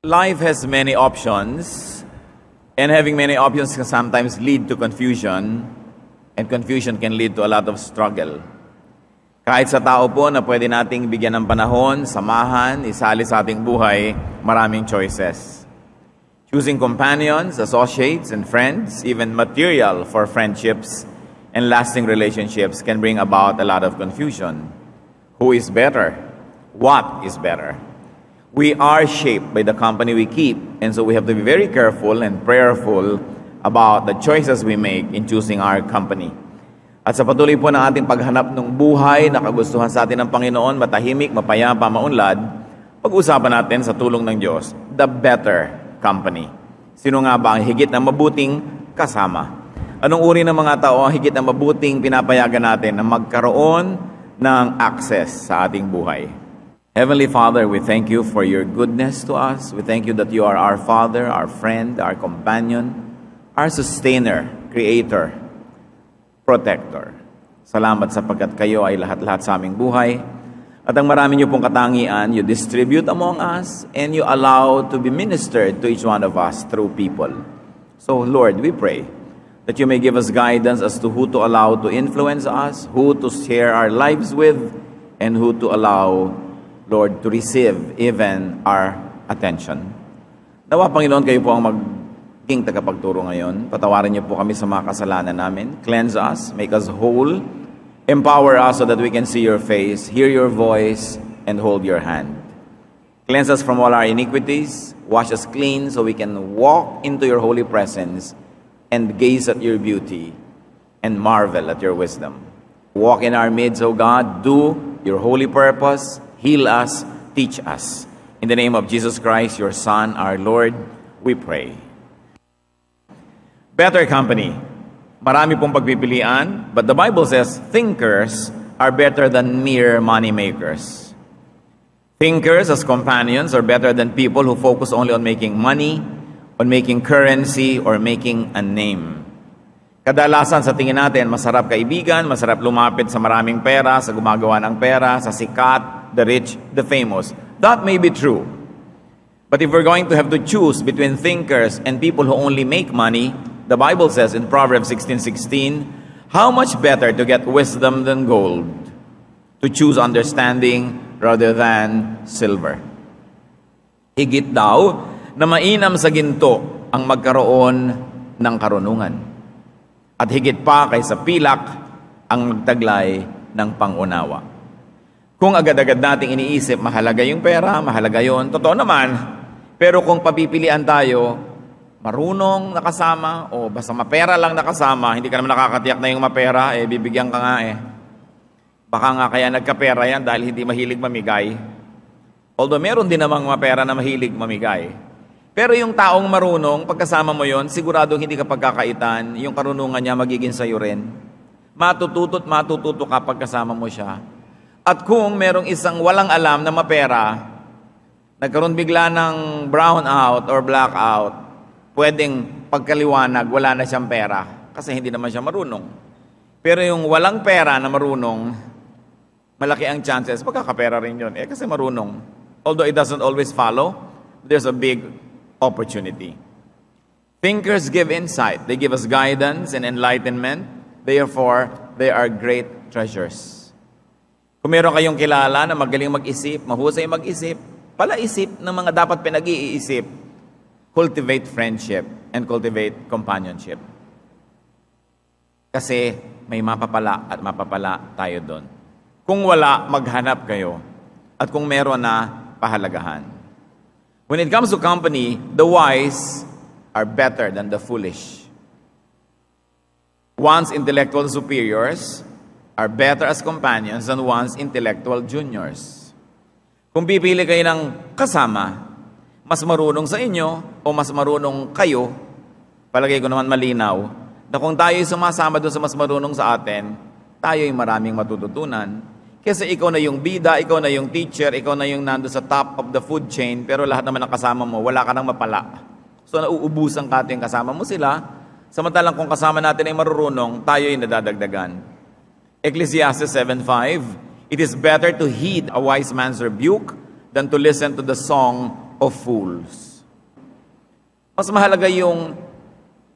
Life has many options, and having many options can sometimes lead to confusion, and confusion can lead to a lot of struggle. Kahit sa tao po na pwede nating bigyan ng panahon, samahan, isali sa ating buhay, maraming choices. Choosing companions, associates, and friends, even material for friendships and lasting relationships can bring about a lot of confusion. Who is better? What is better? We are shaped by the company we keep, and so we have to be very careful and prayerful about the choices we make in choosing our company. At sa patuloy po ng ating paghanap ng buhay na kagustuhan sa atin ng Panginoon, matahimik, mapayapa, maunlad, pag-usapan natin sa tulong ng Diyos, the better company. Sino nga ba ang higit na mabuting kasama? Anong uri ng mga tao ang higit na mabuting pinapayagan natin na magkaroon ng access sa ating buhay? Heavenly Father, we thank you for your goodness to us. We thank you that you are our Father, our friend, our companion, our sustainer, creator, protector. Salamat sapagkat kayo ay lahat-lahat sa aming buhay. At ang marami niyo pong katangian, you distribute among us and you allow to be ministered to each one of us through people. So Lord, we pray that you may give us guidance as to who to allow to influence us, who to share our lives with, and who to allow, Lord, to receive even our attention. Nawa, Panginoon, kayo po ang maging tagapagturo ngayon. Patawarin niyo po kami sa mga kasalanan namin. Cleanse us, make us whole, empower us so that we can see your face, hear your voice, and hold your hand. Cleanse us from all our iniquities, wash us clean so we can walk into your holy presence and gaze at your beauty and marvel at your wisdom. Walk in our midst, O God, do your holy purpose, heal us, teach us. In the name of Jesus Christ, your Son, our Lord, we pray. Better company. Marami pong pagpipilian, but the Bible says thinkers are better than mere money makers. Thinkers as companions are better than people who focus only on making money, on making currency, or making a name. Kadalasan sa tingin natin, masarap kaibigan, masarap lumapit sa maraming pera, sa gumagawa ng pera, sa sikat, the rich, the famous. That may be true. But if we're going to have to choose between thinkers and people who only make money, the Bible says in Proverbs 16:16, how much better to get wisdom than gold, to choose understanding rather than silver. Higit daw na mainam sa ginto ang magkaroon ng karunungan. At higit pa kaysa pilak ang magtaglay ng pangunawa. Kung agad-agad nating iniisip, mahalaga yung pera, mahalaga yun, totoo naman. Pero kung papipilian tayo, marunong nakasama, o basta mapera lang nakasama, hindi ka naman nakakatiyak na yung mapera, bibigyan ka nga Baka nga kaya nagkapera yan dahil hindi mahilig mamigay. Although meron din namang mapera na mahilig mamigay. Pero yung taong marunong, pagkasama mo yon, siguradong hindi ka pagkakaitan, yung karunungan niya magiging sayo rin. Matututo ka pagkasama mo siya. At kung merong isang walang alam na mapera, nagkaroon bigla ng brown out or black out, pwedeng pagkaliwanag, wala na siyang pera kasi hindi naman siya marunong. Pero yung walang pera na marunong, malaki ang chances, magkakapera rin yun. Kasi marunong. Although it doesn't always follow, there's a big opportunity. Thinkers give insight. They give us guidance and enlightenment. Therefore, they are great treasures. Kung meron kayong kilala na magaling mag-isip, mahusay mag-isip, palaisip ng mga dapat pinag-iisip, cultivate friendship and cultivate companionship. Kasi may mapapala at mapapala tayo doon. Kung wala, maghanap kayo. At kung meron na, pahalagahan. When it comes to company, the wise are better than the foolish. One's intellectual superiors are better as companions than one's intellectual juniors. Kung pipili kayo ng kasama, mas marunong sa inyo o mas marunong kayo, palagay ko naman malinaw, na kung tayo'y sumasama doon sa mas marunong sa atin, tayo'y maraming matututunan. Kasi ikaw na yung bida, ikaw na yung teacher, ikaw na yung nando sa top of the food chain, pero lahat naman ng kasama mo, wala ka nang mapala. So nauubusan ka yung kasama mo sila, samantalang kung kasama natin ay marurunong, tayo'y nadadagdagan. Ecclesiastes 7:5, it is better to heed a wise man's rebuke than to listen to the song of fools. Mas mahalaga yung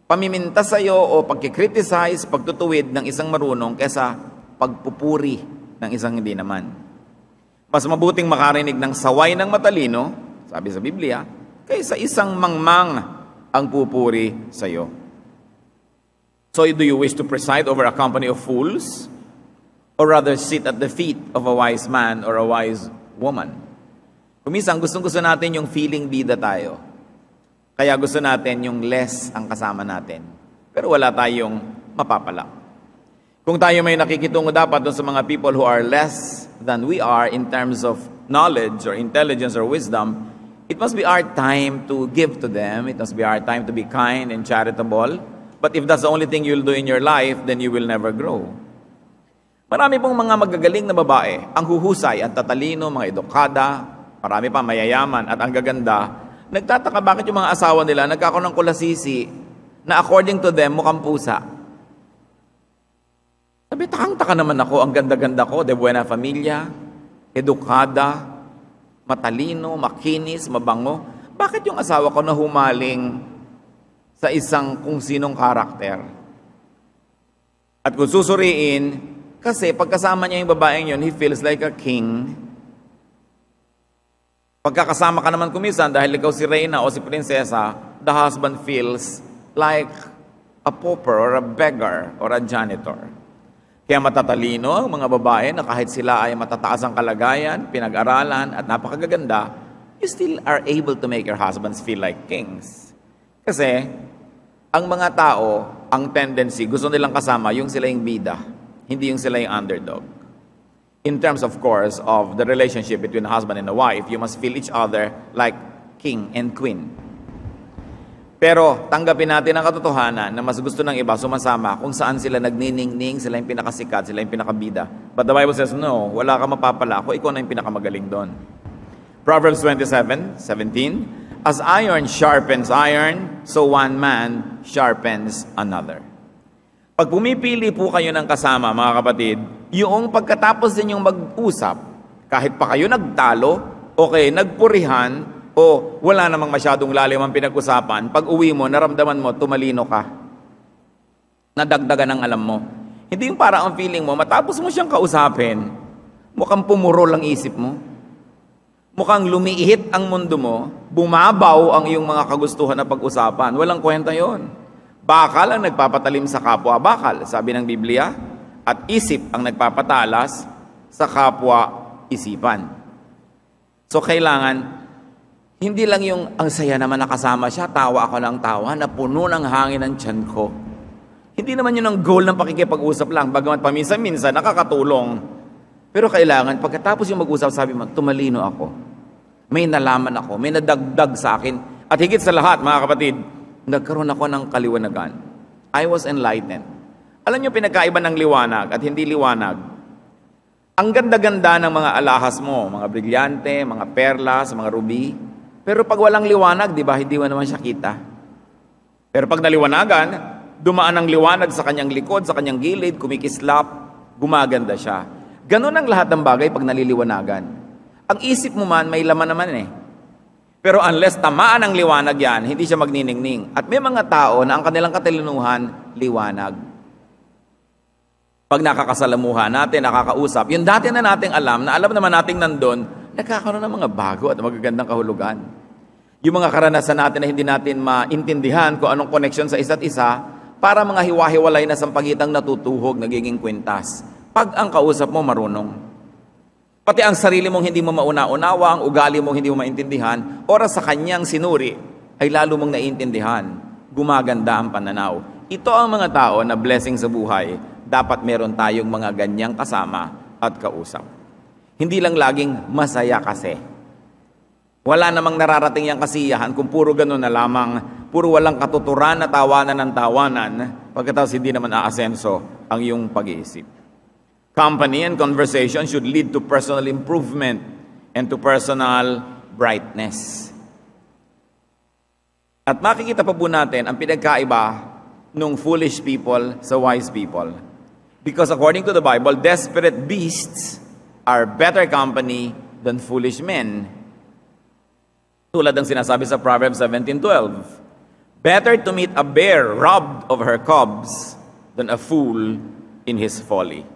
pamiminta sa'yo o pagkikriticize, pagtutuwid ng isang marunong kesa pagpupuri ng isang hindi naman. Mas mabuting makarinig ng saway ng matalino, sabi sa Biblia, kaysa isang mangmang ang pupuri sa'yo. So do you wish to preside over a company of fools? Or rather sit at the feet of a wise man or a wise woman? Kuminsan, gustong-gusto natin yung feeling bida tayo. Kaya gusto natin yung less ang kasama natin. Pero wala tayong mapapala. Kung tayo may nakikitungo dapat doon sa mga people who are less than we are in terms of knowledge or intelligence or wisdom, it must be our time to give to them. It must be our time to be kind and charitable. But if that's the only thing you'll do in your life, then you will never grow. Marami pong mga magagaling na babae, ang huhusay, ang tatalino, mga edukada, marami pa mayayaman at ang gaganda, nagtataka bakit yung mga asawa nila nagkakaroon ng kulasisi na according to them, mukhang pusa. Sabi, takang-taka naman ako, ang ganda-ganda ko, de buena familia, edukada, matalino, makinis, mabango. Bakit yung asawa ko na humaling sa isang kung sinong karakter? At kung susuriin, kasi pagkasama niya yung babaeng yun, he feels like a king. Pagkakasama ka naman kumisan, dahil ikaw si Reyna o si Prinsesa, the husband feels like a pauper or a beggar or a janitor. Kaya matatalino ang mga babae na kahit sila ay matataas ang kalagayan, pinag-aralan at napakagaganda, you still are able to make your husbands feel like kings. Kasi ang mga tao, ang tendency, gusto nilang kasama yung sila yung bida. Hindi yung sila yung underdog. In terms, of course, of the relationship between a husband and a wife, you must feel each other like king and queen. Pero tanggapin natin ang katotohanan na mas gusto ng iba sumasama kung saan sila nagniningning, sila yung pinakasikat, sila yung pinakabida. But the Bible says, no, wala ka mapapala ako, ikaw na yung pinakamagaling doon. Proverbs 27:17, as iron sharpens iron, so one man sharpens another. Pag pumipili po kayo ng kasama, mga kapatid, yung pagkatapos ninyong mag-usap, kahit pa kayo nagtalo, okay, nagpurihan, o wala namang masyadong lalim ang pinag-usapan, pag uwi mo, naramdaman mo, tumalino ka. Nadagdagan ang alam mo. Hindi yung para ang feeling mo, matapos mo siyang kausapin, mukhang pumurol ang isip mo. Mukhang lumiihit ang mundo mo, bumabaw ang iyong mga kagustuhan na pag-usapan. Walang kwenta yon. Bakal ang nagpapatalim sa kapwa bakal, sabi ng Biblia, at isip ang nagpapatalas sa kapwa isipan. So kailangan, hindi lang yung ang saya naman nakasama siya, tawa ako ng tawa, na puno ng hangin ang tiyan ko. Hindi naman yun ang goal ng pakikipag-usap lang, bagamat paminsan-minsan nakakatulong. Pero kailangan, pagkatapos yung mag-usap, sabi mo, tumalino ako. May nalaman ako, may nadagdag sa akin. At higit sa lahat, mga kapatid, nagkaroon ako ng kaliwanagan. I was enlightened. Alam niyo, pinagkaiba ng liwanag at hindi liwanag. Ang ganda-ganda ng mga alahas mo, mga brilyante, mga perlas, mga ruby. Pero pag walang liwanag, di ba, hindi mo naman siya kita. Pero pag naliwanagan, dumaan ang liwanag sa kanyang likod, sa kanyang gilid, kumikislap, gumaganda siya. Ganon ang lahat ng bagay pag naliliwanagan. Ang isip mo man, may laman naman eh. Pero unless tamaan ang liwanag yan, hindi siya magniningning. At may mga tao na ang kanilang katalinuhan, liwanag. Pag nakakasalamuhan natin, nakakausap, yung dati na nating alam, na alam naman nating nandun, nagkakaroon ng mga bago at magagandang kahulugan. Yung mga karanasan natin na hindi natin maintindihan kung anong connection sa isa't isa, para mga hiwa-hiwalay na sampagitang natutuhog, nagiging kwintas. Pag ang kausap mo marunong. Pati ang sarili mong hindi mo mauna-unawa, ang ugali mong hindi mo maintindihan, oras sa kanyang sinuri, ay lalo mong naiintindihan. Gumaganda ang pananaw. Ito ang mga tao na blessing sa buhay. Dapat meron tayong mga ganyang kasama at kausap. Hindi lang laging masaya kasi. Wala namang nararating yung kasiyahan kung puro ganun na lamang, puro walang katuturan na tawanan ng tawanan, pagkatapos hindi naman aasenso ang iyong pag-iisip. Company and conversation should lead to personal improvement and to personal brightness. At makikita pa po natin ang pinagkaiba ng foolish people sa wise people. Because according to the Bible, desperate beasts are better company than foolish men. Tulad ng sinasabi sa Proverbs 17:12. Better to meet a bear robbed of her cubs than a fool in his folly.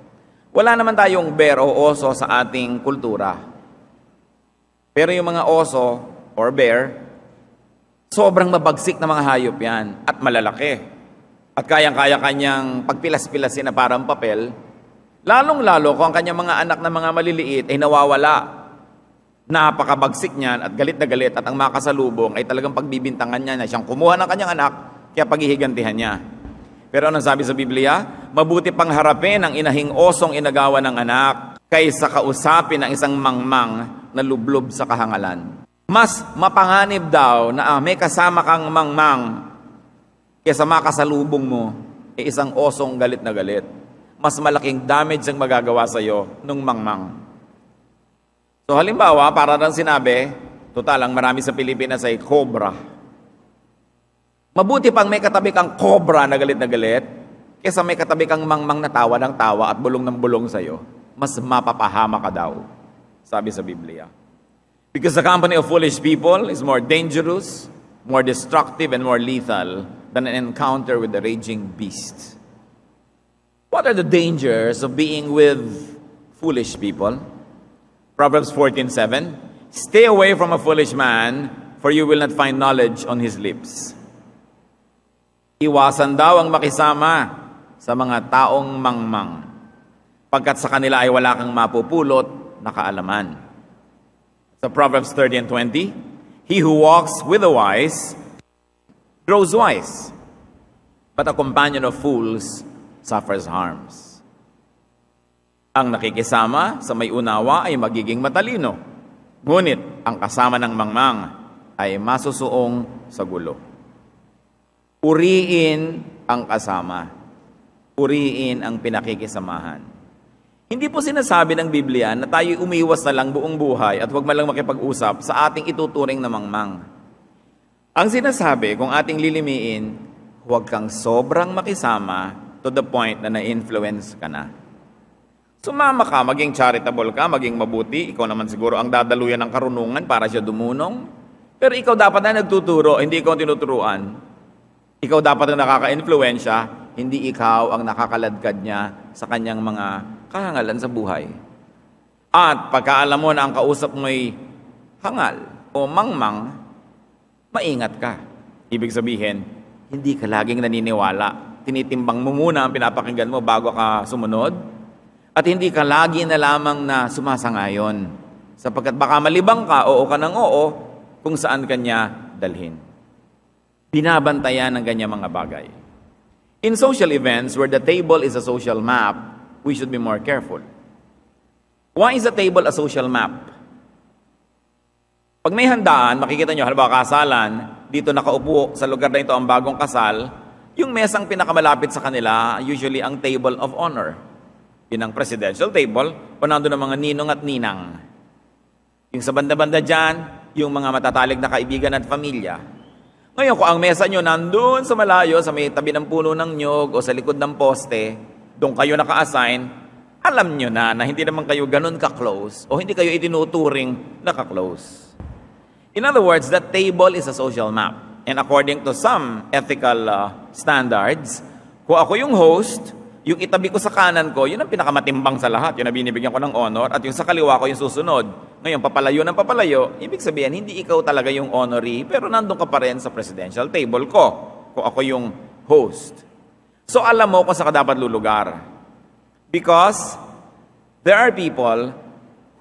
Wala naman tayong bear o oso sa ating kultura. Pero yung mga oso or bear, sobrang mabagsik na mga hayop yan at malalaki. At kayang-kaya kanyang pagpilas-pilasin na parang papel, lalong-lalo kung ang kanyang mga anak na mga maliliit ay nawawala. Napakabagsik niyan at galit na galit at ang makasalubong ay talagang pagbibintangan niya na siyang kumuha ng kanyang anak kaya paghihigantihan niya. Pero anong sabi sa Biblia? Mabuti pang harapin ang inahing osong inagawa ng anak kaysa kausapin ng isang mangmang na lublob sa kahangalan. Mas mapanganib daw na may kasama kang mangmang kaysa makasalubong mo ay isang osong galit na galit. Mas malaking damage ang magagawa sa iyo nung mangmang. So halimbawa, para lang sinabi, total ang marami sa Pilipinas ay cobra. Mabuti pang may katabi kang cobra na galit kaysa may katabi kang mangmang na tawa ng tawa at bulong ng bulong sa iyo. Mas mapapahama ka daw, sabi sa Biblia. Because the company of foolish people is more dangerous, more destructive, and more lethal than an encounter with the raging beast. What are the dangers of being with foolish people? Proverbs 14:7, stay away from a foolish man, for you will not find knowledge on his lips. Iwasan daw ang makisama sa mga taong mangmang, pagkat sa kanila ay wala kang mapupulot na kaalaman. Sa Proverbs 30:20, he who walks with the wise grows wise, but a companion of fools suffers harms. Ang nakikisama sa may unawa ay magiging matalino, ngunit ang kasama ng mangmang ay masusuong sa gulo. Puriin ang kasama. Puriin ang pinakikisamahan. Hindi po sinasabi ng Biblia na tayo umiwas na lang buong buhay at huwag man lang makipag-usap sa ating ituturing na mangmang. Ang sinasabi, kung ating lilimiin, huwag kang sobrang makisama to the point na na-influence ka na. Sumama ka, maging charitable ka, maging mabuti. Ikaw naman siguro ang dadaluyan ng karunungan para siya dumunong. Pero ikaw dapat na nagtuturo, hindi ikaw tinuturuan. Ikaw dapat na nakaka-influensya, hindi ikaw ang nakakaladkad niya sa kanyang mga kahangalan sa buhay. At pagkaalam mo na ang kausap mo'y hangal o mangmang, maingat ka. Ibig sabihin, hindi ka laging naniniwala. Tinitimbang mo muna ang pinapakinggan mo bago ka sumunod. At hindi ka lagi na lamang na sumasangayon. Sapagkat baka malibang ka, oo ka ng oo, kung saan kanya dalhin. Binabantayan ng kanya mga bagay. In social events where the table is a social map, we should be more careful. Why is a table a social map? Pag may handaan, makikita nyo, halimbawa kasalan, dito nakaupo sa lugar na ito ang bagong kasal, yung mesang pinakamalapit sa kanila, usually ang table of honor. Yun ang presidential table, o nandun ang mga ninong at ninang. Yung sa banda-banda dyan, yung mga matatalig na kaibigan at pamilya. Ngayon, kung ang mesa nyo nandun sa malayo, sa may tabi ng puno ng nyog o sa likod ng poste, doon kayo naka-assign, alam nyo na hindi naman kayo ganun ka-close o hindi kayo itinuturing na ka-close. In other words, that table is a social map. And according to some ethical standards, kung ako yung host, yung itabi ko sa kanan ko, yun ang pinakamatimbang sa lahat. Yun ang binibigyan ko ng honor. At yung sa kaliwa ko yung susunod. Ngayon, papalayo ng papalayo, ibig sabihin, hindi ikaw talaga yung honoree, pero nandun ka pa rin sa presidential table ko, kung ako yung host. So, alam mo kung saan ka dapat lulugar. Because there are people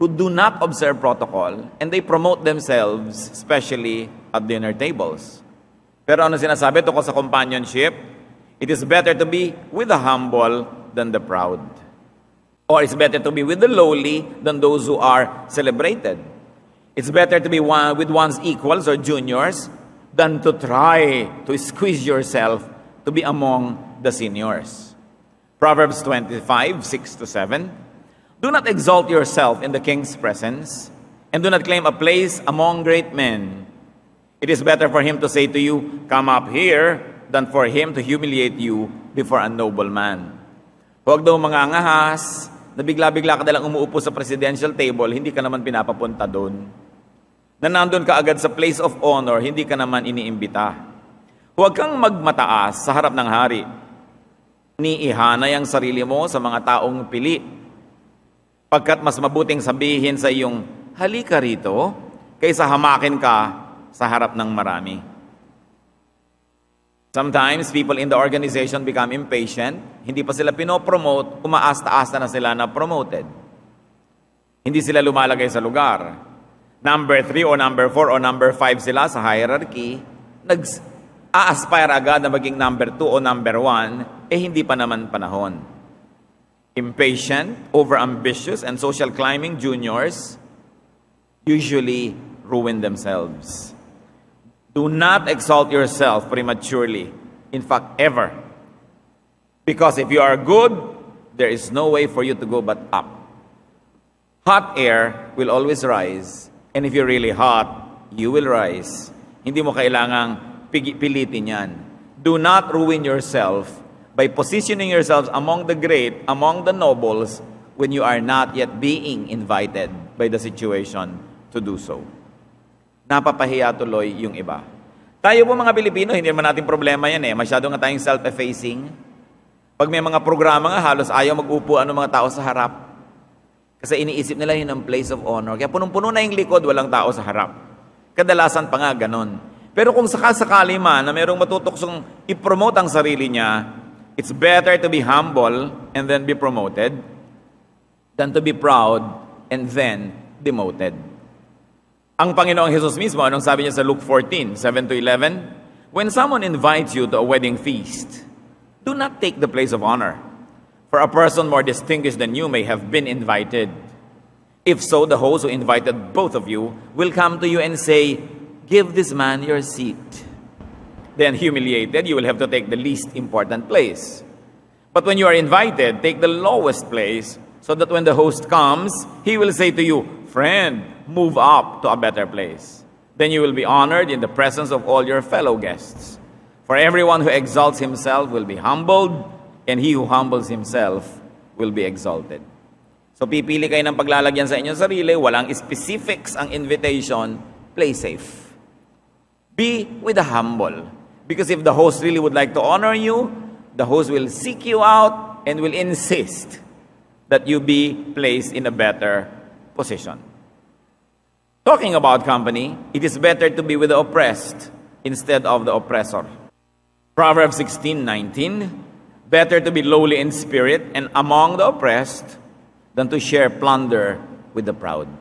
who do not observe protocol and they promote themselves, especially at dinner tables. Pero ano sinasabi tungkol sa companionship? It is better to be with the humble than the proud. Or it's better to be with the lowly than those who are celebrated. It's better to be with one's equals or juniors than to try to squeeze yourself to be among the seniors. Proverbs 25:6-7. Do not exalt yourself in the king's presence, and do not claim a place among great men. It is better for him to say to you, "Come up here," than for him to humiliate you before a noble man. Huwag daw mangangahas, na bigla-bigla ka nalang umuupo sa presidential table, hindi ka naman pinapapunta doon. Na nandun ka agad sa place of honor, hindi ka naman iniimbita. Huwag kang magmataas sa harap ng hari. Niihanay ang sarili mo sa mga taong pili. Pagkat mas mabuting sabihin sa iyong, halika rito, kaysa hamakin ka sa harap ng marami. Sometimes, people in the organization become impatient. Hindi pa sila pinopromote, umaasta-asta na sila na promoted. Hindi sila lumalagay sa lugar. Number 3 o number 4 o number 5 sila sa hierarchy, nag-a-aspire agad na maging number 2 o number 1, hindi pa naman panahon. Impatient, over-ambitious, and social climbing juniors usually ruin themselves. Do not exalt yourself prematurely. In fact, ever. Because if you are good, there is no way for you to go but up. Hot air will always rise. And if you're really hot, you will rise. Hindi mo kailangang pilitin yan. Do not ruin yourself by positioning yourselves among the great, among the nobles, when you are not yet being invited by the situation to do so. Napapahiya tuloy yung iba. Tayo po mga Pilipino, hindi naman natin problema yan Masyado nga tayong self-effacing. Pag may mga programa nga, halos ayaw mag-upuan ng mga tao sa harap. Kasi iniisip nila yun ang place of honor. Kaya punong-puno na yung likod, walang tao sa harap. Kadalasan pa nga ganon. Pero kung sakasakali man na mayroong matutuksong i-promote ang sarili niya, it's better to be humble and then be promoted than to be proud and then demoted. Ang Panginoong Jesus mismo, anong sabi niya sa Luke 14, 7-11? When someone invites you to a wedding feast, do not take the place of honor, for a person more distinguished than you may have been invited. If so, the host who invited both of you will come to you and say, give this man your seat. Then humiliated, you will have to take the least important place. But when you are invited, take the lowest place, so that when the host comes, he will say to you, friend, move up to a better place. Then you will be honored in the presence of all your fellow guests. For everyone who exalts himself will be humbled, and he who humbles himself will be exalted. So pipili kayo ng paglalagyan sa inyong sarili, walang specifics ang invitation, play safe. Be with the humble. Because if the host really would like to honor you, the host will seek you out and will insist that you be placed in a better position. Talking about company, it is better to be with the oppressed instead of the oppressor. Proverbs 16:19, better to be lowly in spirit and among the oppressed than to share plunder with the proud.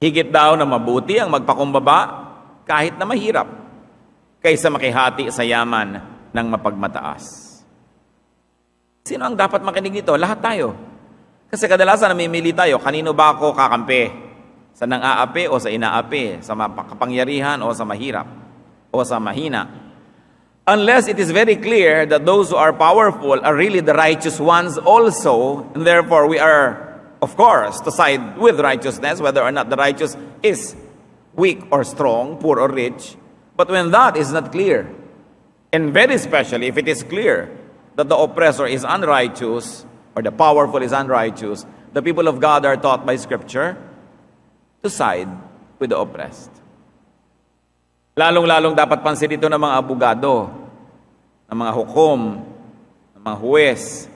Higit daw na mabuti ang magpakumbaba kahit na mahirap, kaysa makihati sa yaman ng mapagmataas. Sino ang dapat makinig nito? Lahat tayo. Kasi kadalasan namimili tayo, kanino ba ako kakampi? Sa nang-aapi o sa inaapi? Sa makapangyarihan o sa mahirap? O sa mahina? Unless it is very clear that those who are powerful are really the righteous ones also, and therefore we are, of course, to side with righteousness, whether or not the righteous is weak or strong, poor or rich. But when that is not clear, and very especially if it is clear that the oppressor is unrighteous, or the powerful is unrighteous, the people of God are taught by Scripture to side with the oppressed. Lalong-lalong dapat pansin ito ng mga abogado, ng mga hukom, ng mga huwes,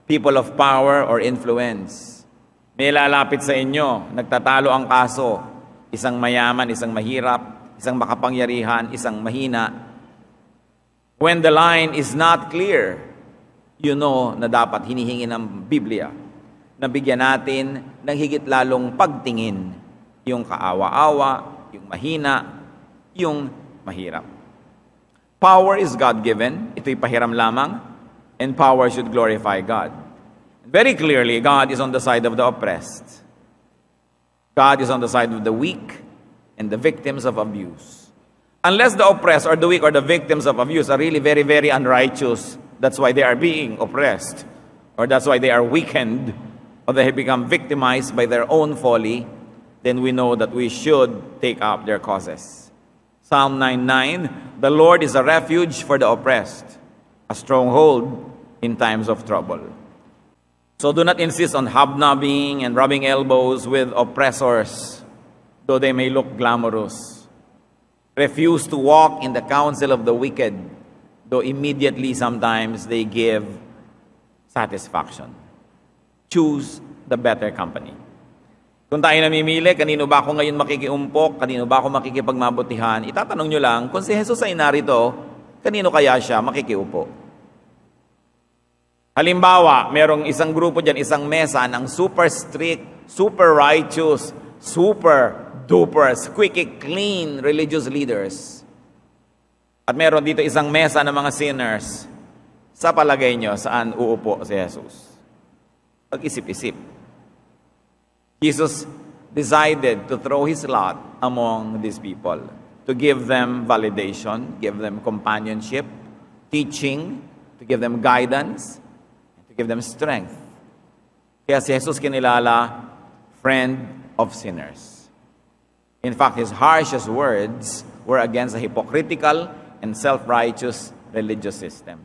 people of power or influence. May lalapit sa inyo, nagtatalo ang kaso, isang mayaman, isang mahirap, isang makapangyarihan, isang mahina. When the line is not clear, you know na dapat hinihingi ng Biblia na bigyan natin ng higit lalong pagtingin yung kaawa-awa, yung mahina, yung mahirap. Power is God-given. Ito'y pahiram lamang. And power should glorify God. Very clearly, God is on the side of the oppressed. God is on the side of the weak and the victims of abuse. Unless the oppressed or the weak or the victims of abuse are really very, very unrighteous, that's why they are being oppressed, or that's why they are weakened, or they have become victimized by their own folly, then we know that we should take up their causes. Psalm 9:9, the Lord is a refuge for the oppressed, a stronghold in times of trouble. So do not insist on hobnobbing and rubbing elbows with oppressors, though they may look glamorous. Refuse to walk in the counsel of the wicked, though immediately sometimes they give satisfaction. Choose the better company. Kung tayo namimili, kanino ba ako ngayon makikiumpok, kanino ba ako makikipagmabutihan, itatanong nyo lang, kung si Jesus ay narito, kanino kaya siya makikiupo? Halimbawa, merong isang grupo dyan, isang mesa ng super strict, super righteous, super duper, squeaky clean religious leaders. At meron dito isang mesa ng mga sinners. Sa palagay nyo, saan uupo si Jesus? Pag-isip-isip. Jesus decided to throw his lot among these people, to give them validation, give them companionship, teaching, to give them guidance, to give them strength. Kaya si Jesus kinilala, friend of sinners. In fact, his harshest words were against the hypocritical and self-righteous religious system.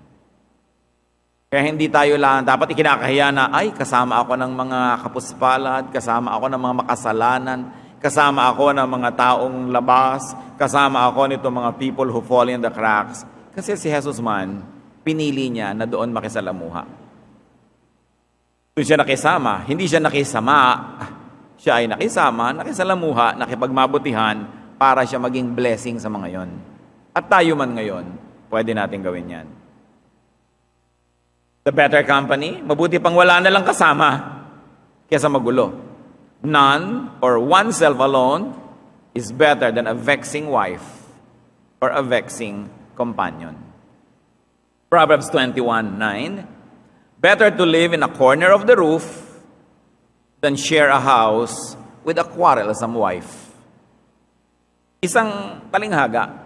Kaya hindi tayo lang dapat ikinakahiya na, ay, kasama ako ng mga kapuspalad, kasama ako ng mga makasalanan, kasama ako ng mga taong labas, kasama ako nito mga people who fall in the cracks. Kasi si Jesus man, pinili niya na doon makisalamuha. Doon siya nakisama, hindi siya nakisama, siya ay nakisama, nakisalamuha, nakipagmabutihan para siya maging blessing sa mga yon. At tayo man ngayon, pwede natin gawin yan. The better company, mabuti pang wala na lang kasama kaysa magulo. None or oneself alone is better than a vexing wife or a vexing companion. Proverbs 21:9, better to live in a corner of the roof than share a house with a quarrelsome wife. Isang talinghaga.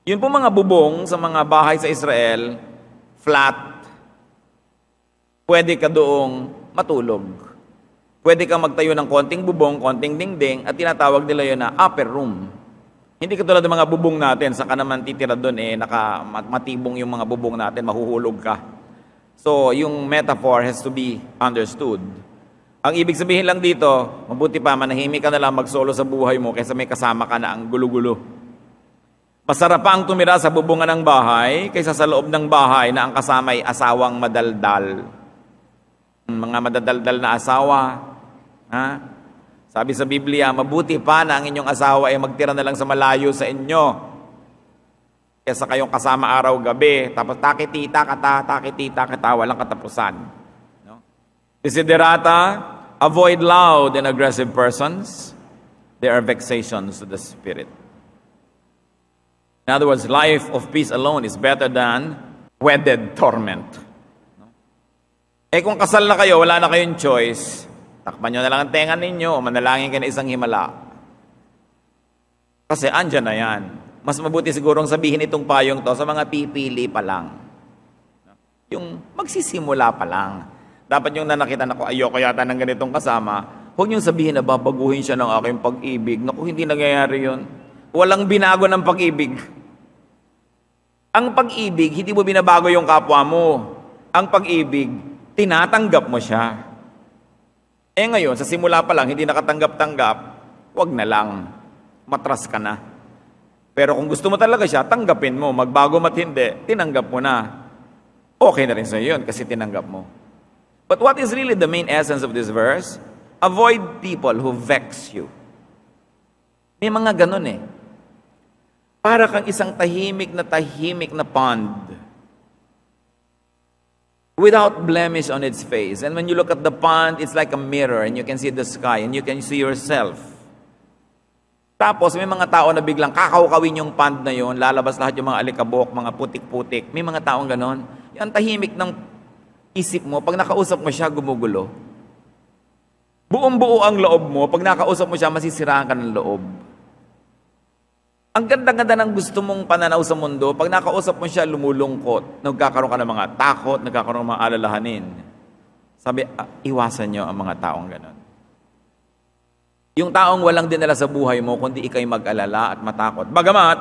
Yun po mga bubong sa mga bahay sa Israel, flat. Pwede ka doong matulog. Pwede kang magtayo ng konting bubong, konting dingding, at tinatawag nila yun na upper room. Hindi katulad ng mga bubong natin, saka naman titira doon, matibong yung mga bubong natin, mahuhulog ka. So, yung metaphor has to be understood. Ang ibig sabihin lang dito, mabuti pa, manahimik ka na lang magsolo sa buhay mo kaysa may kasama ka na ang gulo-gulo. Masarap pa ang tumira sa bubungan ng bahay kaysa sa loob ng bahay na ang kasama ay asawang madaldal. Mga madadaldal na asawa, ha? Sabi sa Biblia, mabuti pa na ang inyong asawa ay magtira na lang sa malayo sa inyo kaysa kayong kasama araw-gabi, tapos takitita kata, walang katapusan. No? Desiderata, avoid loud and aggressive persons. They are vexations to the spirit. In other words, life of peace alone is better than wedded torment. Kung kasal na kayo, wala na kayong choice, takpan nyo na lang ang tenga ninyo o manalangin kayo na isang himala. Kasi andyan na yan. Mas mabuti sigurong sabihin itong payong to sa mga pipili pa lang. Yung magsisimula pa lang. Dapat yung nanakita na ko, ayoko yata ng ganitong kasama, huwag niyong sabihin na babaguhin siya ng aking pag-ibig. Naku, hindi nangyayari yun. Walang binago ng pag-ibig. Ang pag-ibig, hindi mo binabago yung kapwa mo. Ang pag-ibig, tinatanggap mo siya. Ngayon, sa simula pa lang, hindi nakatanggap-tanggap, wag na lang. Matras ka na. Pero kung gusto mo talaga siya, tanggapin mo. Magbago mat hindi, tinanggap mo na. Okay na rin sa yun kasi tinanggap mo. But what is really the main essence of this verse? Avoid people who vex you. May mga ganun eh. Para kang isang tahimik na pond without blemish on its face. And when you look at the pond, it's like a mirror and you can see the sky and you can see yourself. Tapos may mga tao na biglang kakawkawin yung pond na yun, lalabas lahat yung mga alikabok, mga putik-putik. May mga taong ganon. Yung tahimik ng isip mo, pag nakausap mo siya, gumugulo. Buong-buo ang loob mo, pag nakausap mo siya, masisiraan ka ng loob. Ang ganda-ganda ng gusto mong pananaw sa mundo, pag nakausap mo siya, lumulungkot. Nagkakaroon ka ng mga takot, nagkakaroon ng mga alalahanin. Sabi, iwasan nyo ang mga taong ganon. Yung taong walang dinala sa buhay mo, kundi ikay mag-alala at matakot. Bagamat,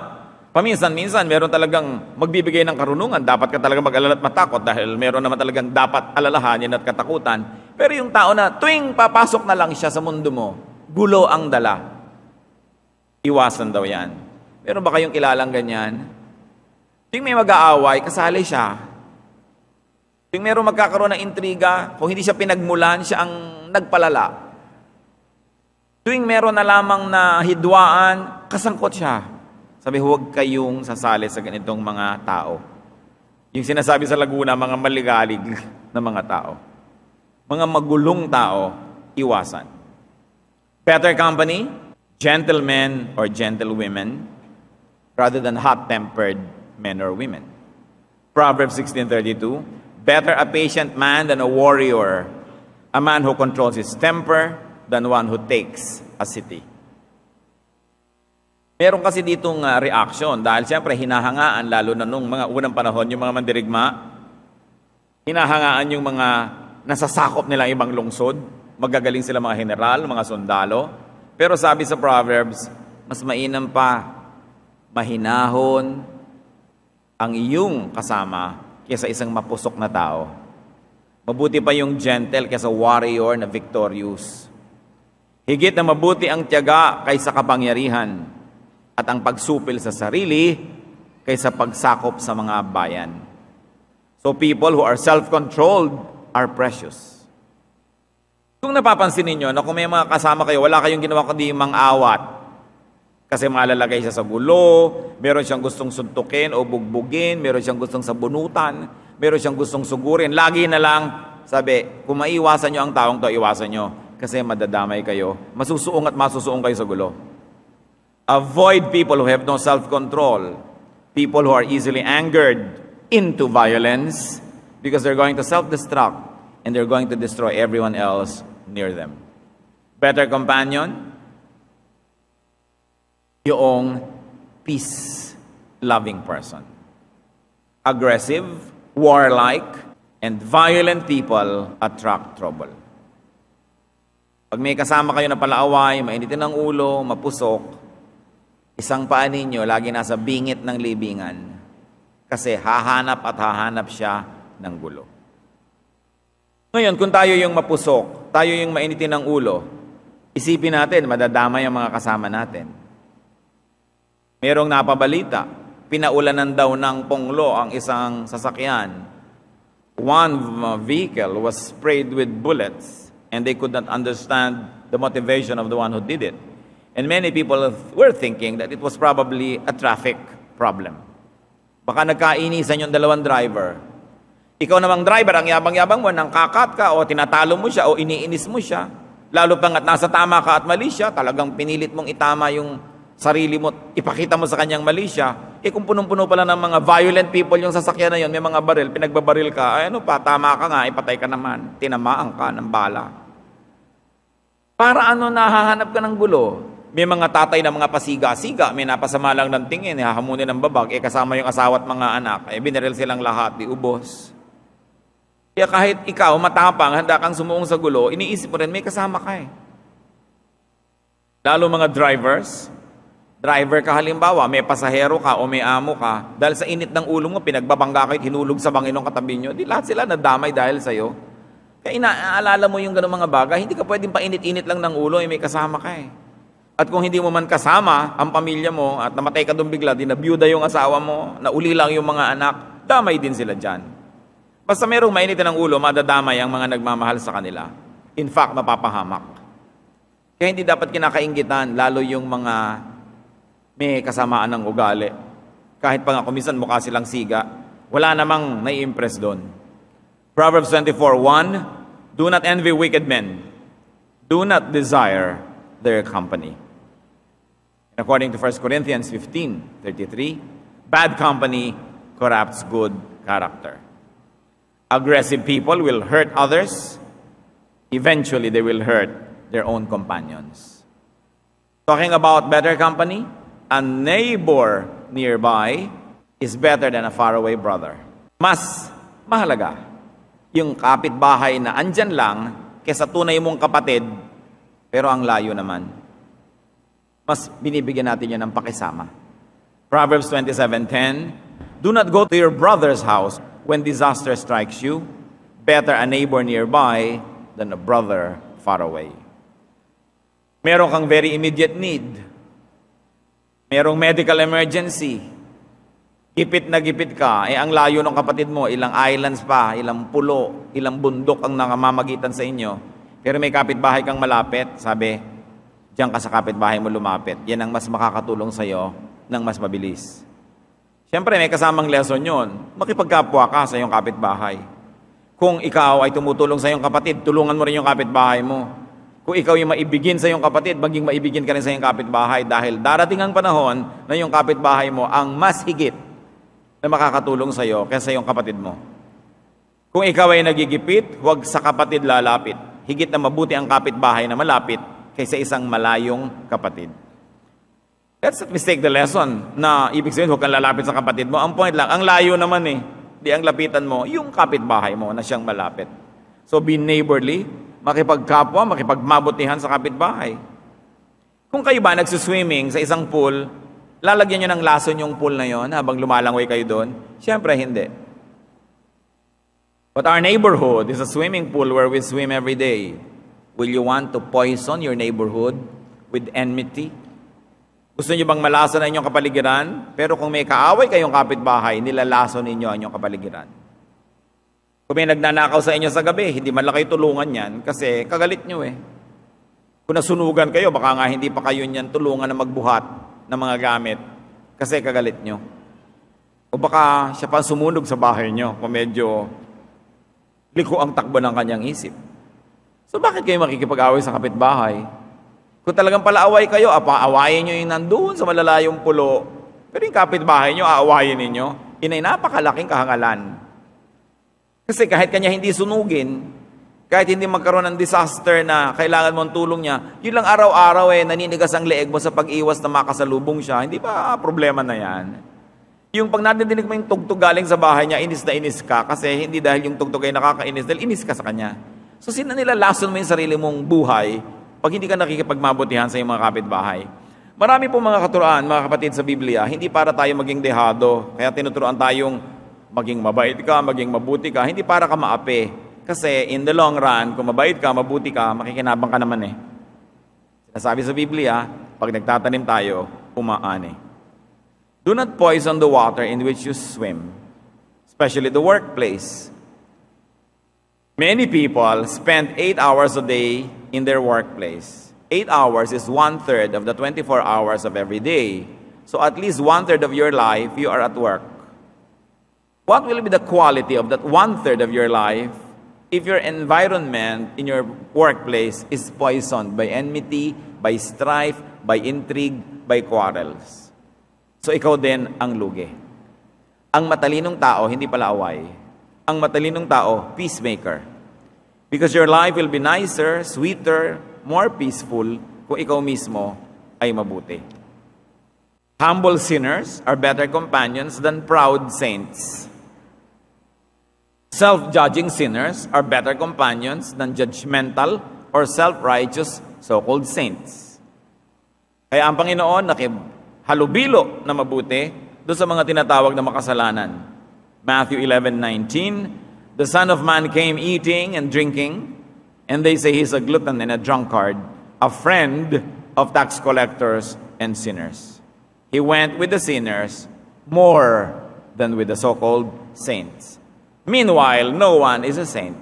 paminsan-minsan, meron talagang magbibigay ng karunungan. Dapat ka talagang mag-alala at matakot dahil meron naman talagang dapat alalahanin at katakutan. Pero yung tao na tuwing papasok na lang siya sa mundo mo, gulo ang dala. Iwasan daw yan. Meron ba kayong kilalang ganyan? Tuwing may mag-aaway, kasali siya. Tuwing meron magkakaroon ng intriga, kung hindi siya pinagmulan, siya ang nagpalala. Tuwing meron na lamang na hidwaan, kasangkot siya. Sabi, huwag kayong sasali sa ganitong mga tao. Yung sinasabi sa Laguna, mga maligalig na mga tao. Mga magulong tao, iwasan. Better company, gentlemen or gentlewomen, rather than hot-tempered men or women. Proverbs 16:32, better a patient man than a warrior, a man who controls his temper than one who takes a city. Meron kasi ditong reaction dahil siyempre hinahangaan, lalo na nung mga unang panahon, yung mga mandirigma, hinahangaan yung mga nasasakop nila ibang lungsod, magagaling sila mga general, mga sundalo. Pero sabi sa Proverbs, mas mainam pa, mahinahon ang iyong kasama kaysa isang mapusok na tao. Mabuti pa yung gentle kaysa warrior na victorious. Higit na mabuti ang tiyaga kaysa kapangyarihan at ang pagsupil sa sarili kaysa pagsakop sa mga bayan. So people who are self-controlled are precious. Kung napapansin ninyo na kung may mga kasama kayo, wala kayong ginawa kundi mang-awat, kasi malalagay siya sa gulo, meron siyang gustong suntukin o bugbugin, meron siyang gustong sabunutan, meron siyang gustong sugurin. Lagi na lang, sabi, kung maiwasan nyo ang taong to, iwasan nyo. Kasi madadamay kayo. Masusuong at masusuong kayo sa gulo. Avoid people who have no self-control. People who are easily angered into violence because they're going to self-destruct and they're going to destroy everyone else near them. Better companion, yung peace-loving person. Aggressive, warlike, and violent people attract trouble. Pag may kasama kayo na palaaway, mainitin ng ulo, mapusok, isang paa ninyo lagi nasa bingit ng libingan kasi hahanap at hahanap siya ng gulo. Ngayon, kung tayo yung mapusok, tayo yung mainitin ng ulo, isipin natin, madadamay ang mga kasama natin. Merong napabalita, pinaulanan daw ng ponglo ang isang sasakyan. One vehicle was sprayed with bullets and they could not understand the motivation of the one who did it. And many people were thinking that it was probably a traffic problem. Baka nagkainisan yung dalawang driver. Ikaw namang driver, ang yabang-yabang mo, nang kakat ka o tinatalo mo siya o iniinis mo siya. Lalo pang at nasa tama ka at mali siya, talagang pinilit mong itama yung sarili mo, ipakita mo sa kanyang mali siya. Kung punong-puno pala ng mga violent people yung sasakyan na yun, may mga baril, pinagbabaril ka, ay ano pa, tama ka nga, ipatay ka naman, tinamaan ka ng bala. Para ano, nahahanap ka ng gulo? May mga tatay na mga pasiga-siga, may napasama lang ng tingin, hahamunin ng babag, kasama yung asawa at mga anak, binaril silang lahat, di ubos. Kaya kahit ikaw, matapang, handa kang sumuong sa gulo, iniisip mo rin, may kasama ka . Lalo mga driver ka halimbawa, may pasahero ka o may amo ka, dahil sa init ng ulo mo, pinagbabangga kayo, hinulog sa Panginoong katabi nyo, di lahat sila nadamay dahil sa'yo. Kaya inaalala mo yung gano'ng mga bagay, hindi ka pwedeng painit-init lang ng ulo, may kasama ka . At kung hindi mo man kasama ang pamilya mo, at namatay ka doon bigla, di nabiyuda yung asawa mo, nauli lang yung mga anak, damay din sila dyan. Basta merong mainitin ng ulo, madadamay ang mga nagmamahal sa kanila. In fact, mapapahamak. Kaya hindi dapat kinakainggitan, lalo yung mga may kasamaan ng ugali. Kahit pa nga kumisan mukha silang siga, wala namang nai-impress doon. Proverbs 24:1, do not envy wicked men. Do not desire their company. According to 1 Corinthians 15:33, bad company corrupts good character. Aggressive people will hurt others. Eventually, they will hurt their own companions. Talking about better company, a neighbor nearby is better than a faraway brother. Mas mahalaga yung kapitbahay na andyan lang kaysa tunay mong kapatid, pero ang layo naman. Mas binibigyan natin yan ng pakisama. Proverbs 27:10, do not go to your brother's house when disaster strikes you. Better a neighbor nearby than a brother far away. Meron kang very immediate need. Merong medical emergency. Gipit na gipit ka, ang layo ng kapatid mo, ilang islands pa, ilang pulo, ilang bundok ang namamagitan sa inyo. Pero may kapitbahay kang malapit, sabi, diyan ka sa kapitbahay mo lumapit. Yan ang mas makakatulong sa'yo ng mas mabilis. Siyempre, may kasamang lesson yun. Makipagkapwa ka sa iyong kapitbahay. Kung ikaw ay tumutulong sa iyong kapatid, tulungan mo rin yung kapitbahay mo. Kung ikaw yung maibigin sa iyong kapatid, maging maibigin ka rin sa iyong kapitbahay dahil darating ang panahon na yung kapitbahay mo ang mas higit na makakatulong sa iyo kaysa yung kapatid mo. Kung ikaw ay nagigipit, huwag sa kapatid lalapit. Higit na mabuti ang kapitbahay na malapit kaysa isang malayong kapatid. Let's not mistake the lesson na ibig sabihin huwag kang lalapit sa kapatid mo. Ang point lang, ang layo naman di ang lapitan mo, yung kapitbahay mo na siyang malapit. So be neighborly, makipagkapwa, makipagmabutihan sa kapitbahay. Kung kayo ba nagsuswimming sa isang pool, lalagyan nyo ng lason yung pool na yon habang lumalangoy kayo doon? Siyempre, hindi. But our neighborhood is a swimming pool where we swim every day. Will you want to poison your neighborhood with enmity? Gusto nyo bang malason ang inyong kapaligiran? Pero kung may kaaway kayong kapitbahay, nilalason ninyo ang inyong kapaligiran. Kung may nagnanakaw sa inyo sa gabi, hindi man lang kayo tulungan yan kasi kagalit nyo Kung nasunugan kayo, baka nga hindi pa kayo niyan tulungan na magbuhat ng mga gamit kasi kagalit nyo. O baka siya pa sumunog sa bahay nyo kung medyo liko ang takbo ng kanyang isip. So bakit kayo makikipag-away sa kapitbahay? Kung talagang palaaway kayo, awayin nyo yung nandun sa malalayong pulo. Pero yung kapitbahay nyo, aawayin ninyo. Inay napakalaking kahangalan. Kasi kahit kanya hindi sunugin, kahit hindi magkaroon ng disaster na kailangan mo ang tulong niya, yun lang araw-araw naninigas ang leeg mo sa pag-iwas na makasalubong siya. Hindi ba problema na yan? Yung pag nadidinig mo yung tugtog galing sa bahay niya, inis na inis ka kasi hindi dahil yung tugtog ay nakakainis, dahil inis ka sa kanya. So sino nilalason mo yung sarili mong buhay pag hindi ka nakikipagmabutihan sa iyong mga kapitbahay? Marami po mga katuruan, mga kapatid sa Biblia, hindi para tayo maging dehado. Kaya tinuturuan tayong maging mabait ka, maging mabuti ka, hindi para ka maapi. Kasi in the long run, kung mabait ka, mabuti ka, makikinabang ka naman Sinasabi sa Biblia, pag nagtatanim tayo, umaani. Do not poison the water in which you swim, especially the workplace. Many people spend 8 hours a day in their workplace. 8 hours is 1/3 of the 24 hours of every day. So at least 1/3 of your life, you are at work. What will be the quality of that 1/3 of your life if your environment in your workplace is poisoned by enmity, by strife, by intrigue, by quarrels? So ikaw din ang lugi. Ang matalinong tao, hindi pala away. Ang matalinong tao, peacemaker. Because your life will be nicer, sweeter, more peaceful kung ikaw mismo ay mabuti. Humble sinners are better companions than proud saints. Self-judging sinners are better companions than judgmental or self-righteous so-called saints. Kaya ang Panginoon nakihalubilo na mabuti doon sa mga tinatawag na makasalanan. Matthew 11:19, the Son of Man came eating and drinking, and they say he's a glutton and a drunkard, a friend of tax collectors and sinners. He went with the sinners more than with the so-called saints. Meanwhile, no one is a saint.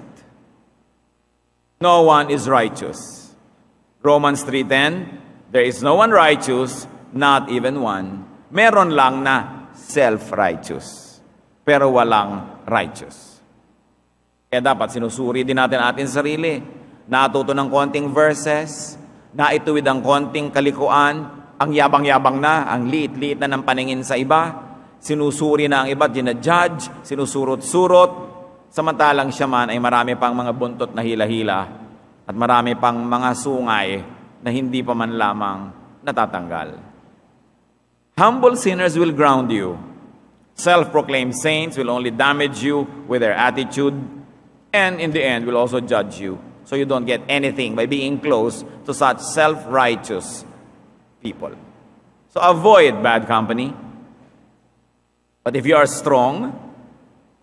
No one is righteous. Romans 3:10, there is no one righteous, not even one. Meron lang na self-righteous, pero walang righteous. Kaya dapat sinusuri din natin ating sarili. Natuto ng konting verses, naituwid ang konting kalikuan, ang yabang-yabang na, ang liit-liit na ng paningin sa iba, sinusuri na ang iba, ginajudge, sinusurot-surot, samantalang siya man ay marami pang mga buntot na hila-hila at marami pang mga sungay na hindi pa man lamang natatanggal. Humble sinners will ground you. Self-proclaimed saints will only damage you with their attitude and in the end will also judge you. So you don't get anything by being close to such self-righteous people. So avoid bad company. But if you are strong,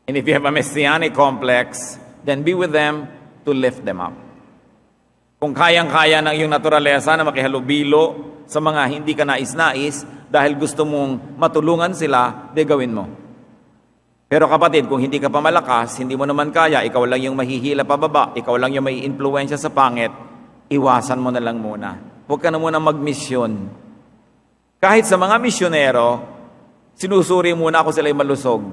and if you have a messianic complex, then be with them to lift them up. Kung kayang-kaya ng iyong naturalesa na makihalubilo sa mga hindi ka nais-nais, dahil gusto mong matulungan sila, di gawin mo. Pero kapatid, kung hindi ka pa malakas, hindi mo naman kaya, ikaw lang yung mahihila pababa, ikaw lang yung may influensya sa pangit, iwasan mo na lang muna. Huwag ka na muna magmisyon. Kahit sa mga misyonero, sinusuri muna ako sila'y malusog.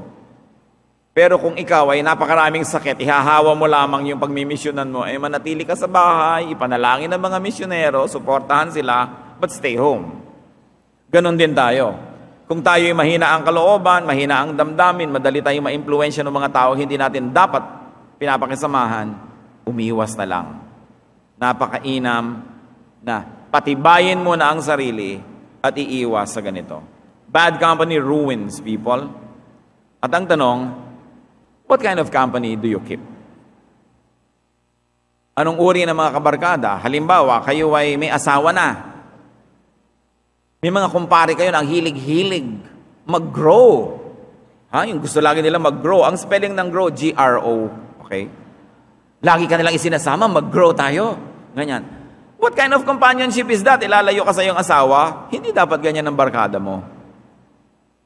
Pero kung ikaw ay napakaraming sakit, ihahawa mo lamang yung pagmimisyonan mo, manatili ka sa bahay, ipanalangin ng mga misyonero, suportahan sila, but stay home. Ganon din tayo. Kung tayo ay mahina ang kalooban, mahina ang damdamin, madali tayong ma-impluensya ng mga tao, hindi natin dapat pinapakisamahan, umiwas na lang. Napakainam na patibayin mo na ang sarili at iiwas sa ganito. Bad company ruins people. At ang tanong, what kind of company do you keep? Anong uri ng mga kabarkada? Halimbawa, kayo ay may asawa na. May mga kumpare kayo na ang hilig-hilig mag-grow. Yung gusto lagi nila mag-grow. Ang spelling ng grow, G-R-O. Okay? Lagi ka nilang isinasama, mag-grow tayo. Ganyan. What kind of companionship is that? Ilalayo ka sa iyong asawa? Hindi dapat ganyan ang barkada mo.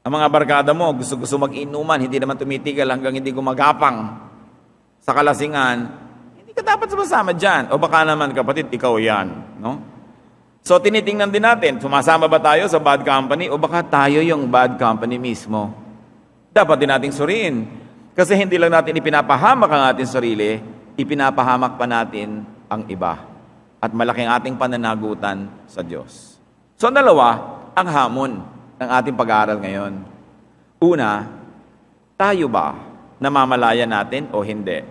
Ang mga barkada mo, gusto-gusto mag-inuman, hindi naman tumitigil hanggang hindi gumagapang sa kalasingan, hindi ka dapat sumasama dyan. O baka naman, kapatid, ikaw yan. No? So, tinitingnan din natin, sumasama ba tayo sa bad company o baka tayo yung bad company mismo? Dapat din nating suriin. Kasi hindi lang natin ipinapahamak ang ating sarili, ipinapahamak pa natin ang iba. At malaking ating pananagutan sa Diyos. So, dalawa, ang hamon ng ating pag-aaral ngayon. Una, tayo ba namamalaya natin o hindi?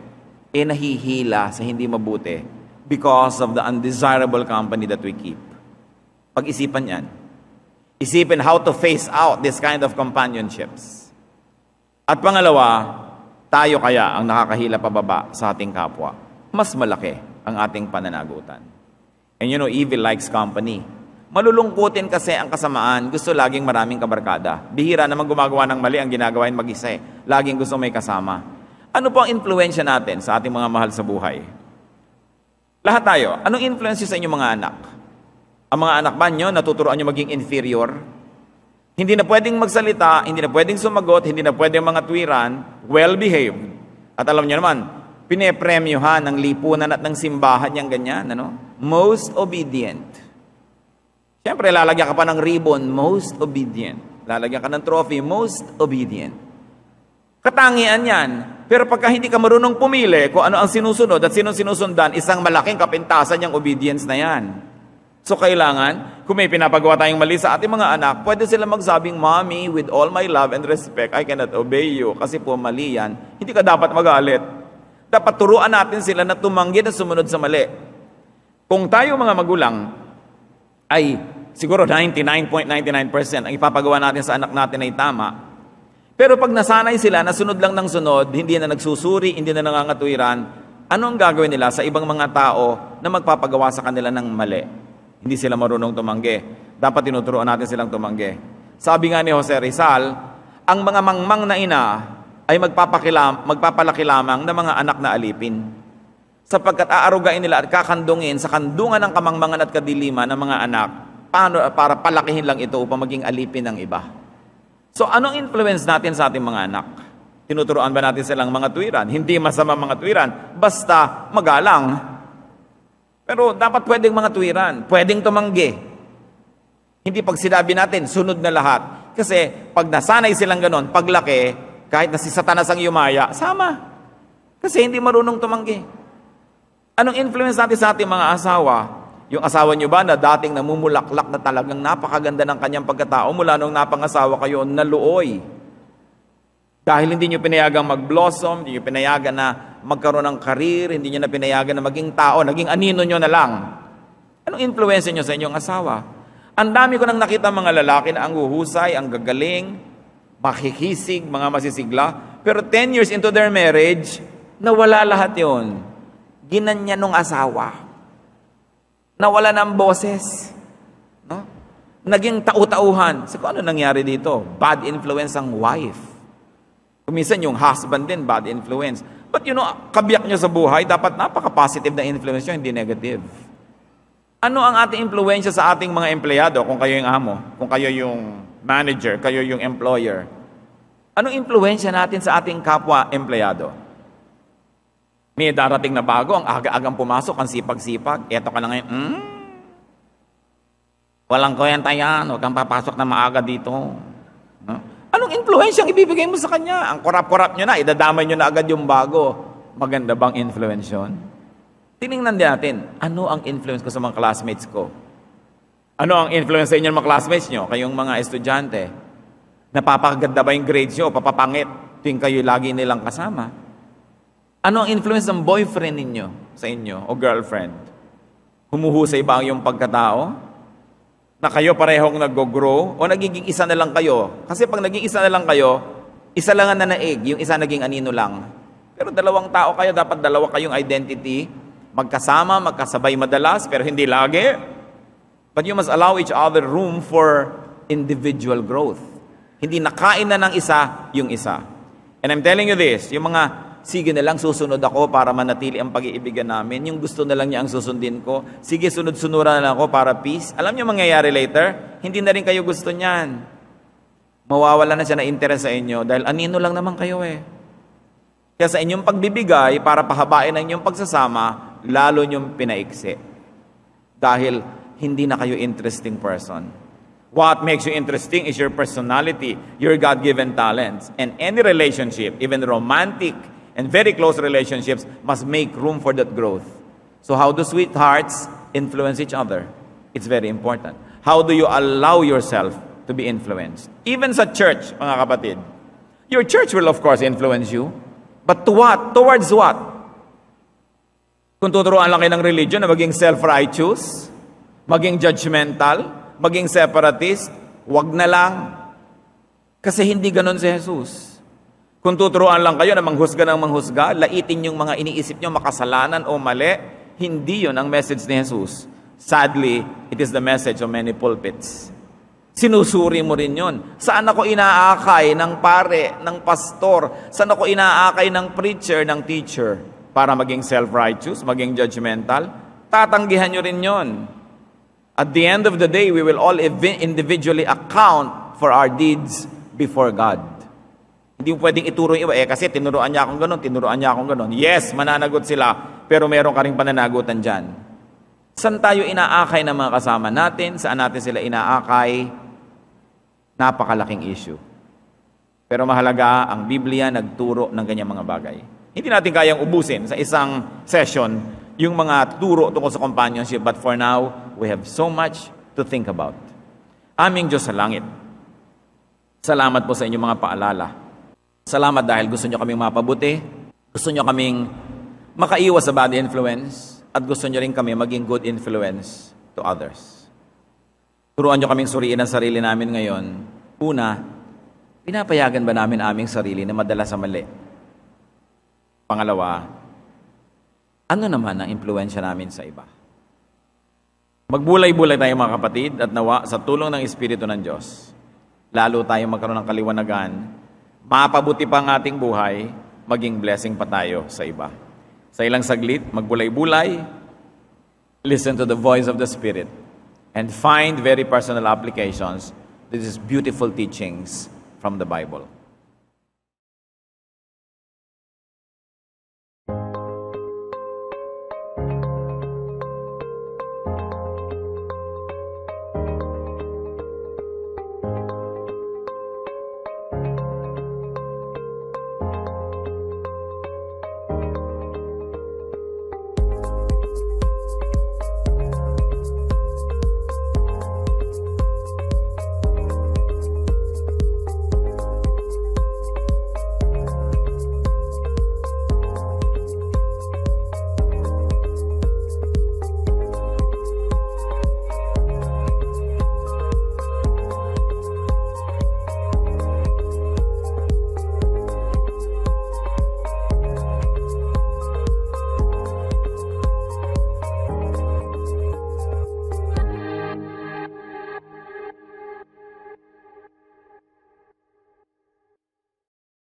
Nahihila sa hindi mabuti because of the undesirable company that we keep. Pag-isipan yan. Isipin how to phase out this kind of companionships. At pangalawa, tayo kaya ang nakakahila pababa sa ating kapwa. Mas malaki ang ating pananagutan. And you know, evil likes company. Malulungkutin kasi ang kasamaan, gusto laging maraming kabarkada. Bihira naman gumagawa ng mali, ang ginagawa mag-isa. Laging gusto may kasama. Ano po ang influensya natin sa ating mga mahal sa buhay? Lahat tayo, anong influence sa inyong mga anak? Ang mga anak ba nyo, natuturoan nyo maging inferior? Hindi na pwedeng magsalita, hindi na pwedeng sumagot, hindi na pwedeng mga tuwiran, well-behaved. At alam nyo naman, pinepremyohan ng lipunan at ng simbahan niyang ganyan, ano? Most obedient. Siyempre, lalagyan ka pa ng ribbon, most obedient. Lalagyan ka ng trophy, most obedient. Katangian yan. Pero pagka hindi ka marunong pumili kung ano ang sinusunod at sinong sinusundan, isang malaking kapintasan yung obedience na yan. So kailangan, kung may pinapagawa tayong mali sa ating mga anak, pwede sila magsabing, Mommy, with all my love and respect, I cannot obey you. Kasi po mali yan. Hindi ka dapat magalit. Dapat turuan natin sila na tumanggi na sumunod sa mali. Kung tayo mga magulang ay siguro 99.99% ang ipapagawa natin sa anak natin ay tama. Pero pag nasanay sila na sunod lang ng sunod, hindi na nagsusuri, hindi na nangangatwiran, ano ang gagawin nila sa ibang mga tao na magpapagawa sa kanila ng mali? Hindi sila marunong tumanggi. Dapat tinuturuan natin silang tumanggi. Sabi nga ni Jose Rizal, ang mga mangmang na ina ay magpapalaki lamang ng mga anak na alipin. Sapagkat aarugain nila at kakandungin sa kandungan ng kamangmangan at kadiliman ng mga anak para palakihin lang ito upang maging alipin ng iba. So anong influence natin sa ating mga anak? Tinuturuan ba natin silang mga tuwiran? Hindi masama mga tuwiran, basta magalang. Pero dapat pwedeng mga tuwiran, pwedeng tumanggi. Hindi pag sinabi natin, sunod na lahat. Kasi pag nasanay silang ganon, paglaki, kahit na si Satanas ang yumaya, sama. Kasi hindi marunong tumanggi. Anong influence natin sa ating mga asawa? Yung asawa nyo ba na dating namumulaklak na talagang napakaganda ng kanyang pagkatao mula nung napangasawa kayo, naluoy? Dahil hindi nyo pinayagang mag-blossom, hindi nyo pinayagan na magkaroon ng karir, hindi nyo na pinayagan na maging tao, naging anino nyo na lang. Anong influence nyo sa inyong asawa? Ang dami ko nang nakita mga lalaki na ang huhusay, ang gagaling, makikisig, mga masisigla, pero 10 years into their marriage, nawala lahat yon. Ginanya nung asawa. Nawala ng boses. No? Naging tau-tauhan. So, ano nangyari dito? Bad influence ang wife. Kuminsan yung husband din, bad influence. But you know, kabiyak nyo sa buhay, dapat napaka-positive na influence nyo, hindi negative. Ano ang ating influensya sa ating mga empleyado? Kung kayo yung amo, kung kayo yung manager, kayo yung employer. Anong impluwensya natin sa ating kapwa empleyado? May darating na bago, ang aga-agang pumasok, ang sipag-sipag. Eto ka na ngayon, walang kwenta yan, huwag kang papasok na maaga dito. No? Anong impluwensya ang ibibigay mo sa kanya? Ang korap-korap nyo na, idadamay nyo na agad yung bago. Maganda bang influence yun? Tinignan natin, ano ang influence ko sa mga classmates ko? Ano ang influence sa inyo ng mga classmates nyo? Kayong mga estudyante. Napapaganda ba yung grades nyo? Papapangit tuwing kayo lagi nilang kasama? Ano ang influence ng boyfriend ninyo sa inyo o girlfriend? Humuhusay ba ang iyong pagkatao? Na kayo parehong nag-grow o nagiging isa na lang kayo? Kasi pag naging isa na lang kayo, isa lang ang nanaig, yung isa naging anino lang. Pero dalawang tao kayo, dapat dalawa kayong identity, magkasama, magkasabay madalas, pero hindi lagi. But you must allow each other room for individual growth. Hindi nakain na ng isa yung isa. And I'm telling you this, yung mga sige na lang susunod ako para manatili ang pag-iibigan namin. Yung gusto na lang niya ang susundin ko. Sige, sunod-sunuran na lang ako para peace. Alam niyo mangyayari later? Hindi na rin kayo gusto niyan. Mawawala na siya na interest sa inyo dahil anino lang naman kayo eh. Kaya sa inyong pagbibigay para pahabain ang inyong pagsasama, lalo niyong pinaiksi. Dahil hindi na kayo interesting person. What makes you interesting is your personality, your God-given talents. And any relationship, even romantic and very close relationships, must make room for that growth. So how do sweethearts influence each other? It's very important. How do you allow yourself to be influenced? Even sa church, mga kapatid. Your church will of course influence you. But to what? Towards what? Kung tuturuan lang kayo ng religion na maging self-righteous, maging judgmental, maging separatist, wag na lang. Kasi hindi ganon si Jesus. Kung tuturuan lang kayo na manghusga ng manghusga, laitin yung mga iniisip nyo makasalanan o mali, hindi yun ang message ni Jesus. Sadly, it is the message of many pulpits. Sinusuri mo rin yun. Saan ako inaakay ng pare, ng pastor? Saan ako inaakay ng preacher, ng teacher? Para maging self-righteous, maging judgmental? Tatanggihan nyo rin yun. At the end of the day, we will all individually account for our deeds before God. Hindi mo pwedeng ituro yung iba, kasi tinuruan niya akong ganun, tinuruan niya akong ganun. Yes, mananagot sila, pero meron ka rin pananagutan dyan. Saan tayo inaakay ng mga kasama natin? Saan natin sila inaakay? Napakalaking issue. Pero mahalaga, ang Biblia nagturo ng ganyang mga bagay. Hindi natin kayang ubusin sa isang session yung mga turo tungkol sa companionship, but for now, we have so much to think about. Aming Diyos sa langit, salamat po sa inyong mga paalala. Salamat dahil gusto nyo kaming mapabuti, gusto nyo kaming makaiwas sa bad influence, at gusto nyo rin kami maging good influence to others. Turuan nyo kaming suriin ang sarili namin ngayon. Una, pinapayagan ba namin aming sarili na madala sa mali? Pangalawa, ano naman ang impluensya namin sa iba? Magbulay-bulay tayo mga kapatid at nawa sa tulong ng Espiritu ng Diyos, lalo tayong magkaroon ng kaliwanagan, mapabuti pa ang ating buhay, maging blessing pa tayo sa iba. Sa ilang saglit, magbulay-bulay, listen to the voice of the Spirit, and find very personal applications to these beautiful teachings from the Bible.